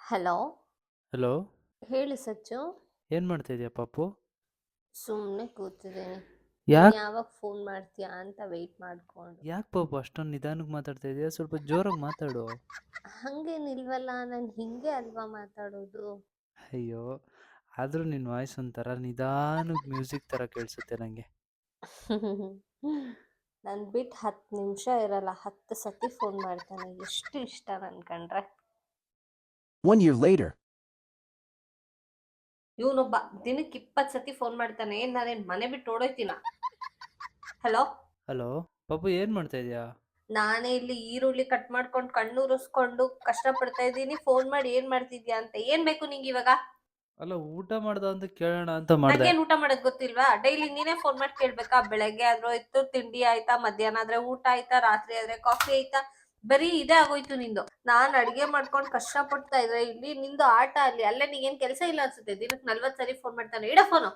Hello. Hello. ಹೇಳು ಸಚ್ಚು. ಏನು ಮಾಡ್ತಾ ಇದೀಯ ಪಾಪು? ಸುಮ್ಮನೆ ಕೂತಿದ್ದೀನಿ. ನೀನು ಯಾಕೆ ಯಾವಾಗ ಫೋನ್ ಮಾಡ್ತೀಯಾ ಅಂತ ವೆಯ್ಟ್ ಮಾಡಿಕೊಂಡು. ಯಾಕೆ ಪಾಪು ಅಷ್ಟೊಂದು ನಿಧಾನಕ್ಕೆ ಮಾತಾಡ್ತಾ ಇದೀಯ? ಸ್ವಲ್ಪ ಜೋರಾಗಿ ಮಾತಾಡು. ಹಂಗೇನಿಲ್ವಲ್ಲ, ನಾನು ಹಿಂಗೆ ಅಲ್ವಾ ಮಾತಾಡೋದು. ಅಯ್ಯೋ, ಆದರೂ ನಿನ್ನ ವಾಯ್ಸ್ ಒಂಥರ ನಿಧಾನಕ್ಕೆ ಮ್ಯೂಸಿಕ್ ಥರ ಕೇಳಿಸುತ್ತೆ ನನಗೆ. ನಾನು ಬಿಟ್ಟು 10 ನಿಮಿಷ ಇರಲ್ಲ, 10 ಸತಿ ಫೋನ್ ಮಾಡ್ತಾನೆ. ಎಷ್ಟು ಇಷ್ಟ ನನ್ ಕಂಡ್ರೆ. 1 year later. ಇವನೊಬ್ಬ ದಿನಕ್ಕೆ 20 ಸತಿ ಫೋನ್ ಮಾಡ್ತಾನೆ. ನಾನೇನ್ ಮನೆ ಬಿಟ್ಟು ಓಡೋಯ್ತೀನ? ಹಲೋ. ಹಲೋ ಪಾಪು, ಏನು ಮಾಡ್ತಾ ಇದೀಯಾ? ನಾನೇ ಇಲ್ಲಿ ಈರುಳ್ಳಿ ಕಟ್ ಮಾಡ್ಕೊಂಡು ಕಣ್ಣುರಿಸ್ಕೊಂಡು ಕಷ್ಟ ಪಡ್ತಾ ಇದ್ದೀನಿ. ಫೋನ್ ಮಾಡಿ ಏನ್ ಮಾಡ್ತಿದ್ಯಾ ಅಂತ. ಏನ್ ಬೇಕು ನಿಂಗೆ ಇವಾಗ? ಅಲ್ಲ, ಊಟ ಮಾಡ್ದ ಅಂತ ಕೇಳೋಣ ಅಂತ ಮಾಡಿದೆ. ನಂಗೇನ್ ಊಟ ಮಾಡೋದ್ ಗೊತ್ತಿಲ್ವಾ? ಡೈಲಿ ನೀನೇ ಫೋನ್ ಮಾಡಿ ಕೇಳ್ಬೇಕಾ? ಬೆಳಗ್ಗೆ ಆದ್ರೂ ಆಯ್ತು, ತಿಂಡಿ ಆಯ್ತಾ, ಮಧ್ಯಾಹ್ನ ಆದ್ರೆ ಊಟ ಆಯ್ತಾ, ರಾತ್ರಿ ಆದ್ರೆ ಕಾಫಿ ಆಯ್ತಾ? ಬರೀ ಇದೇ ಆಗೋಯ್ತು ನಿಂದು. ನಾನ್ ಅಡ್ಗೆ ಮಾಡ್ಕೊಂಡು ಕಷ್ಟ ಪಡ್ತಾ ಇದ್ರೆ ಇಲ್ಲಿ ನಿಂದು ಆಟ ಅಲ್ಲಿ. ಅಲ್ಲೇ ನಿಂಗೇನ್ ಕೆಲಸ ಇಲ್ಲ ಅನ್ಸುತ್ತೆ. ದಿನಕ್ಕೆ 40 ಸರಿ ಫೋನ್ ಮಾಡ್ತಾನೆ. ಇಡ ಫೋನು.